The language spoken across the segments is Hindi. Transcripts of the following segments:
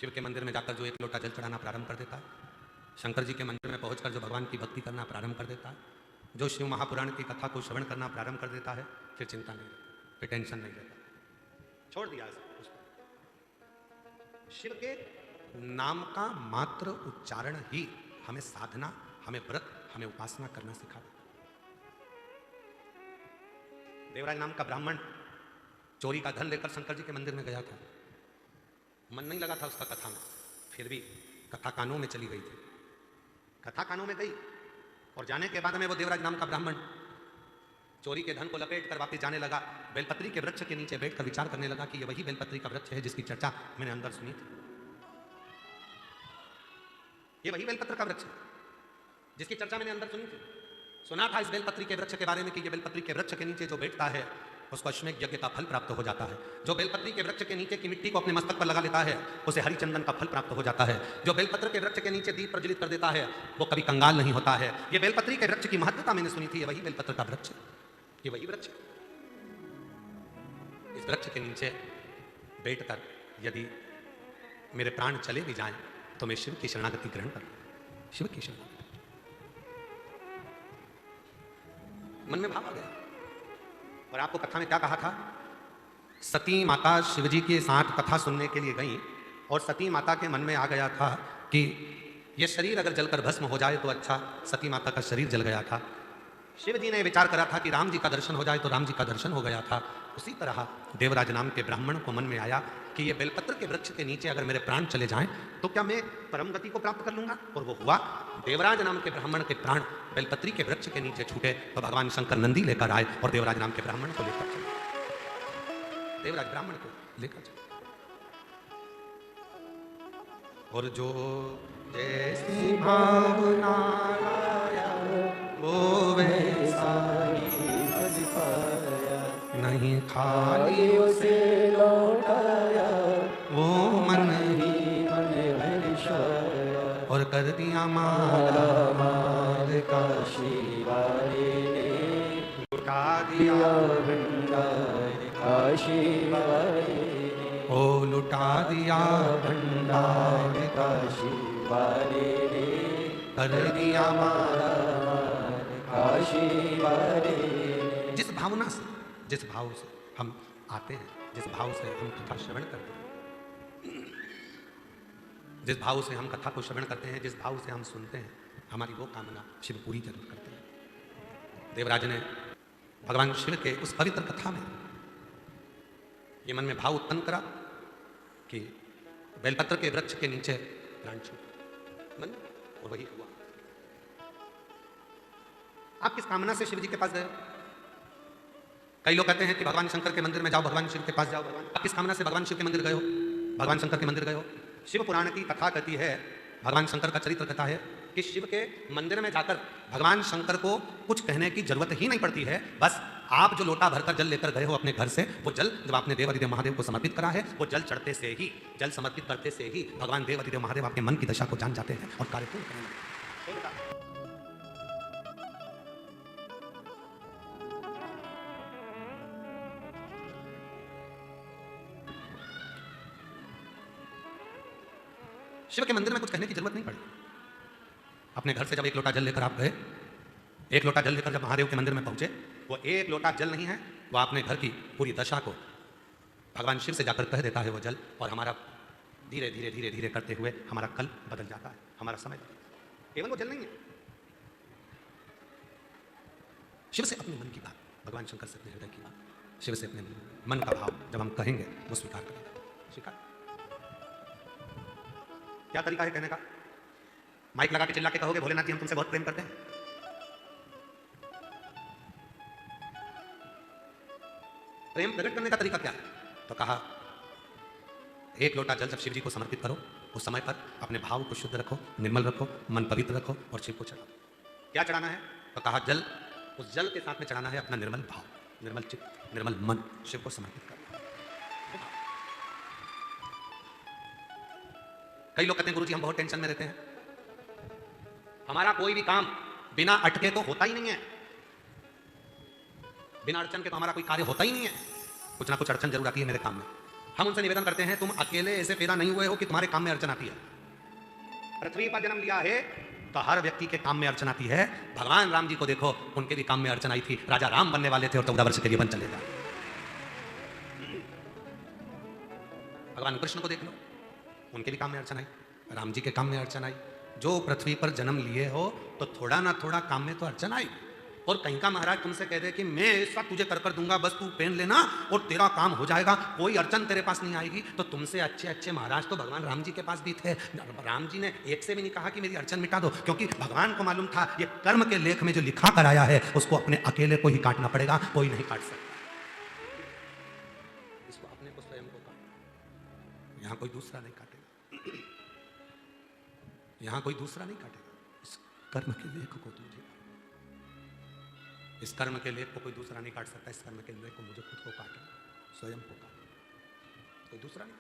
शिव के मंदिर में जाकर जो एक लोटा जल चढ़ाना प्रारंभ कर देता है, शंकर जी के मंदिर में पहुंचकर जो भगवान की भक्ति करना प्रारंभ कर देता है, जो शिव महापुराण की कथा को श्रवण करना प्रारंभ कर देता है, फिर चिंता नहीं रहती, फिर टेंशन नहीं रहता, छोड़ दिया उसको। शिव के नाम का मात्र उच्चारण ही हमें साधना, हमें व्रत, हमें उपासना करना सिखा देता। देवराज नाम का ब्राह्मण चोरी का धन लेकर शंकर जी के मंदिर में गया था। मन नहीं लगा था उसका कथा में, फिर भी कथा कानों में चली गई थी। कथा कानों में गई और जाने के बाद में वो देवराज नाम का ब्राह्मण चोरी के धन को लपेट कर वापस जाने लगा। बेलपत्री के वृक्ष के नीचे बैठकर विचार करने लगा कि ये वही बेलपत्री का वृक्ष है जिसकी चर्चा मैंने अंदर सुनी थी। ये वही बेलपत्र का वृक्ष है जिसकी चर्चा मैंने अंदर सुनी थी। सुना था इस बेलपत्री के वृक्ष के बारे में कि ये बेलपत्री के वृक्ष के नीचे जो बैठता है उसको अश्वमेध यज्ञ का फल प्राप्त हो जाता है। जो बेलपत्री के वृक्ष के नीचे की मिट्टी को अपने मस्तक पर लगा लेता है उसे हरिचंदन का फल प्राप्त हो जाता है। जो बेलपत्र के वृक्ष के नीचे दीप प्रज्वलित कर देता है वो कभी कंगाल नहीं होता है। ये बेलपत्री के वृक्ष की महत्वता मैंने सुनी थी, ये वही बेलपत्र का वृक्ष है, ये वही वृक्ष है। इस वृक्ष के नीचे बैठकर यदि मेरे प्राण चले भी जाएं तो मैं शिव की शरणागति ग्रहण करूं, शिव की शरणागति। मन में भाव आ गया। और आपको कथा में क्या कहा था? सती माता शिवजी के साथ कथा सुनने के लिए गई और सती माता के मन में आ गया था कि यह शरीर अगर जलकर भस्म हो जाए तो अच्छा। सती माता का शरीर जल गया था। शिव जी ने विचार करा था कि राम जी का दर्शन हो जाए तो राम जी का दर्शन हो गया था। उसी तरह देवराज नाम के ब्राह्मण को मन में आया कि ये बेलपत्र के वृक्ष के नीचे अगर मेरे प्राण चले जाएं तो क्या मैं परम गति को प्राप्त कर लूंगा? और वो हुआ। देवराज नाम के ब्राह्मण के प्राण बेलपत्री के वृक्ष के नीचे छूटे तो भगवान शंकर नंदी लेकर आए और देवराज नाम के ब्राह्मण को लेकर चले। देवराज ब्राह्मण को लेकर चले। और जो जैसी भावना वो वैसा नहीं खाली उसे लौटाया, वो मन ही मन हर्षाया और कर दिया माला माल काशी वाले ने लुटा दिया भंडार काशी वाले ने, ओ लुटा दिया भंडार काशी वाले ने कर दिया माला काशी वाले। जिस भावना से, जिस भाव से हम आते हैं, जिस भाव से हम कथा श्रवण करते हैं, जिस भाव से हम कथा को श्रवण करते हैं, जिस भाव से हम सुनते हैं, हमारी वो कामना शिव पूरी जरूर करते हैं। देवराज ने भगवान शिव के उस पवित्र कथा में ये मन में भाव उत्पन्न करा कि बेलपत्र के वृक्ष के नीचे प्राण छूटे मन, और वही हुआ। आप किस कामना से शिव जी के पास गए? कई लोग कहते हैं कि भगवान शंकर के मंदिर में जाओ, भगवान शिव के पास जाओ। आप किस कामना से भगवान शिव के मंदिर गए हो? भगवान शंकर के मंदिर गए हो? शिव पुराण की कथा कहती है, भगवान शंकर का चरित्र कथा है कि शिव के मंदिर में जाकर भगवान शंकर को कुछ कहने की जरूरत ही नहीं पड़ती है। बस आप जो लोटा भरकर जल लेकर गए हो अपने घर से, वो जल जब आपने देवादिदेव महादेव को समर्पित करा है, वो जल चढ़ते से ही, जल समर्पित करते से ही भगवान देवादिदेव महादेव आपके मन की दशा को जान जाते हैं और कार्य पूर्ण करने लगते हैं। शिव के मंदिर में कुछ कहने की जरूरत नहीं पड़ी। अपने घर से जब एक लोटा जल लेकर आप गए, एक लोटा जल लेकर जब महादेव के मंदिर में पहुंचे, वो एक लोटा जल नहीं है, वो अपने घर की पूरी दशा को भगवान शिव से जाकर कह देता है वो जल, और हमारा धीरे धीरे धीरे धीरे करते हुए हमारा कल बदल जाता है, हमारा समय बदल जाता है। केवल वो जल नहीं है, शिव से अपने मन की बात, भगवान शंकर से अपने हृदय की बात, शिव से अपने मन का भाव जब हम कहेंगे वो स्वीकार करेंगे। स्वीकार क्या तरीका है कहने का? माइक लगा के चिल्ला के कहोगे भोलेनाथ जी हम तुमसे बहुत प्रेम करते हैं? प्रेम प्रकट करने का तरीका क्या है? तो कहा एक लोटा जल जब शिव जी को समर्पित करो, उस समय पर अपने भाव को शुद्ध रखो, निर्मल रखो, मन पवित्र रखो और शिव को चढ़ाओ। क्या चढ़ाना है? तो कहा जल, उस जल के साथ में चढ़ाना है अपना निर्मल भाव, निर्मल चित्त, निर्मल मन, शिव को समर्पित करना। कई लोग कहते हैं गुरुजी हम बहुत टेंशन में रहते हैं, हमारा कोई भी काम बिना अटके तो होता ही नहीं है, बिना अड़चन के तो हमारा कोई कार्य होता ही नहीं है। कुछ ना कुछ अड़चन जरूर आती है मेरे काम में। हम उनसे निवेदन करते हैं, तुम अकेले ऐसे पैदा नहीं हुए हो कि तुम्हारे काम में अड़चन आती है। पृथ्वी पर जन्म लिया है तो हर व्यक्ति के काम में अड़चन आती है। भगवान राम जी को देखो, उनके भी काम में अड़चन आई थी। राजा राम बनने वाले थे और 14 वर्ष के लिए बन चले गए। भगवान कृष्ण को देख लो, उनके भी काम में अड़चन आई, राम जी के काम में अड़चन आई। जो पृथ्वी पर जन्म लिए हो तो थोड़ा ना थोड़ा काम में तो अड़चन आई। और कहीं का महाराज तुमसे कह दे कि मैं ऐसा तुझे कर दूंगा, बस तू पेन लेना और तेरा काम हो जाएगा, कोई अड़चन तेरे पास नहीं आएगी, तो तुमसे अच्छे अच्छे महाराज तो भगवान राम जी के पास भी थे। राम जी ने एक से भी नहीं कहा कि मेरी अड़चन मिटा दो, क्योंकि भगवान को मालूम था ये कर्म के लेख में जो लिखा कर आया है उसको अपने अकेले को ही काटना पड़ेगा, कोई नहीं काट सकता। इसको अपने को स्वयं को काटना, यहां कोई दूसरा नहीं काटेगा, यहां कोई दूसरा नहीं काटेगा। इस कर्म के लेख को तुझे, इस कर्म के लेख को कोई दूसरा नहीं काट सकता। इस कर्म के लेख को मुझे खुद को काटना, स्वयं को काटना, कोई दूसरा नहीं।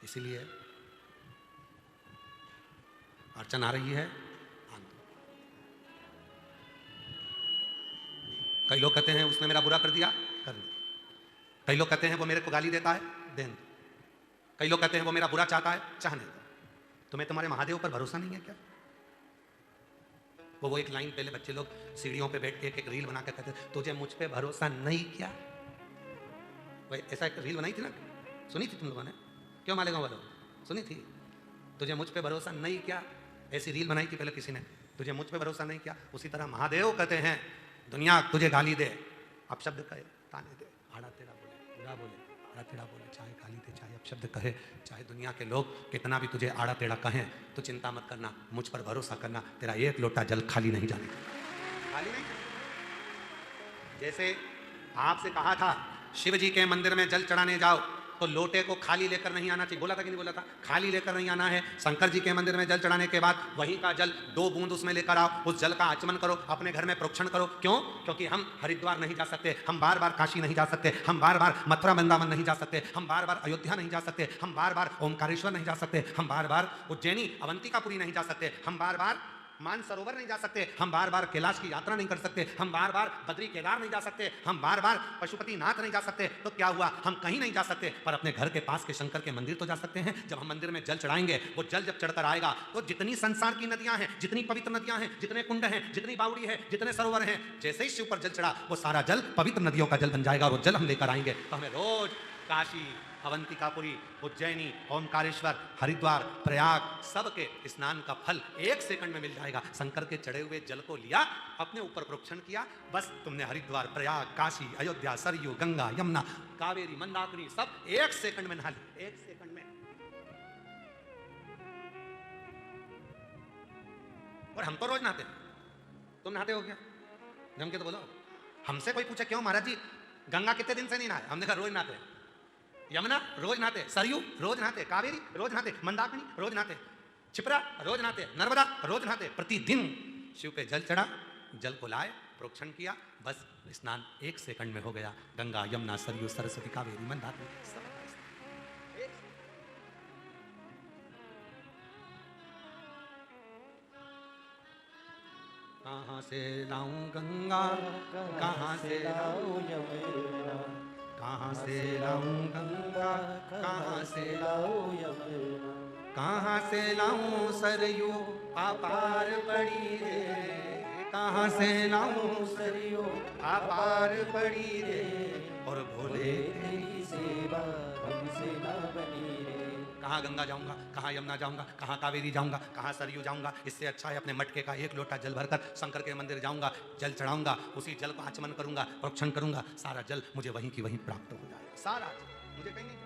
इसीलिए अड़चन आ रही है, कई लोग कहते हैं उसने मेरा बुरा कर दिया, कर दो। कई लोग कहते हैं वो मेरे को गाली देता है, देन दो। कई लोग कहते हैं वो मेरा बुरा चाहता है, चाहने दो। तुम्हें तुम्हारे महादेव पर भरोसा नहीं है क्या? वो एक लाइन पहले बच्चे लोग सीढ़ियों पे बैठ के एक रील बना के कहते तुझे मुझ पे भरोसा नहीं क्या? भाई ऐसा एक रील बनाई थी ना, सुनी थी तुम लोगों ने? क्यों मालेगांव वालों, सुनी थी? तुझे मुझ पे भरोसा नहीं क्या, ऐसी रील बनाई थी पहले किसी ने, तुझे मुझ पे भरोसा नहीं क्या। उसी तरह महादेव कहते हैं दुनिया तुझे गाली दे, अपशब्द कहे, ताने दे, आड़ा टेढ़ा बोले, बुरा बोले, आड़ा टेढ़ा बोले, चाहे गाली दे, चाहे अपशब्द कहे, चाहे दुनिया के लोग कितना भी तुझे आड़ा टेढ़ा कहें, तो चिंता मत करना, मुझ पर भरोसा करना, तेरा एक लोटा जल खाली नहीं जाने, खाली नहीं। जैसे आपसे कहा था शिव जी के मंदिर में जल चढ़ाने जाओ तो लोटे को खाली लेकर नहीं आना चाहिए, बोला था कि नहीं बोला था? खाली लेकर नहीं आना है। शंकर जी के मंदिर में जल चढ़ाने के बाद वहीं का जल 2 बूंद उसमें लेकर आओ, उस जल का आचमन करो, अपने घर में प्रोक्षण करो। क्यों? क्योंकि हम हरिद्वार नहीं जा सकते, हम बार बार काशी नहीं जा सकते, हम बार बार मथुरा वृंदावन नहीं जा सकते, हम बार बार अयोध्या नहीं जा सकते, हम बार बार ओमकारेश्वर नहीं जा सकते, हम बार बार उज्जैनी अवंतिकापुरी नहीं जा सकते, हम बार बार मानसरोवर नहीं जा सकते, हम बार बार कैलाश की यात्रा नहीं कर सकते, हम बार बार बद्री केदार नहीं जा सकते, हम बार बार पशुपतिनाथ नहीं जा सकते। तो क्या हुआ? हम कहीं नहीं जा सकते, पर अपने घर के पास के शंकर के मंदिर तो जा सकते हैं। जब हम मंदिर में जल चढ़ाएंगे, वो जल जब चढ़कर आएगा तो जितनी संसार की नदियां हैं, जितनी पवित्र नदियां हैं, जितने कुंड हैं, जितनी बावड़ी है, जितने सरोवर हैं, जैसे ही शिव पर जल चढ़ा वो सारा जल पवित्र नदियों का जल बन जाएगा और वो जल हम लेकर आएंगे। तो हमें रोज काशी, अवंतिकापुरी, उज्जैनी, ओमकारेश्वर, हरिद्वार, प्रयाग सबके स्नान का फल 1 सेकंड में मिल जाएगा। शंकर के चढ़े हुए जल को लिया, अपने ऊपर प्रोक्षण किया, बस तुमने हरिद्वार, प्रयाग, काशी, अयोध्या, सरयू, गंगा, यमुना, कावेरी, मंदाकिनी सब 1 सेकंड में नहा ली, 1 सेकंड में। और हम तो रोज नहाते हैं, तुम नहाते हो क्या? जम के तो बोलो। हमसे कोई पूछे क्यों महाराज जी गंगा कितने दिन से नहीं नहाए? हमने कहा रोज नहाते हैं। यमुना रोज नहाते, सरयू रोज नहाते, कावेरी रोज नहाते, मंदाकिनी रोज नहाते, छिपरा रोज नहाते, नर्मदा रोज नहाते। प्रतिदिन शिव पे जल चढ़ा, जल को लाए, प्रोक्षण किया, बस स्नान 1 सेकंड में हो गया। गंगा, यमुना, सरयू, सरस्वती, कावेरी, मंदाकिनी सब। कहाँ से लाऊं गंगा, कहाँ से लाऊं यमुना, कहाँ से लाऊं गंगा, कहाँ से लाऊं यमुना, कहाँ से लाऊं सरयू अपार पड़ी रे, कहाँ से लाऊं सरयू अपार पड़ी रे, और भोले तेरी सेवा हमसे ना बनी रे। कहाँ गंगा जाऊंगा, कहाँ यमुना जाऊंगा, कहाँ कावेरी जाऊंगा, कहाँ सरयू जाऊंगा? इससे अच्छा है अपने मटके का 1 लोटा जल भरकर शंकर के मंदिर जाऊंगा, जल चढ़ाऊंगा, उसी जल को आचमन करूंगा, प्रोक्षण करूंगा, सारा जल मुझे वहीं की वहीं प्राप्त हो जाएगा। सारा जल मुझे कहीं नहीं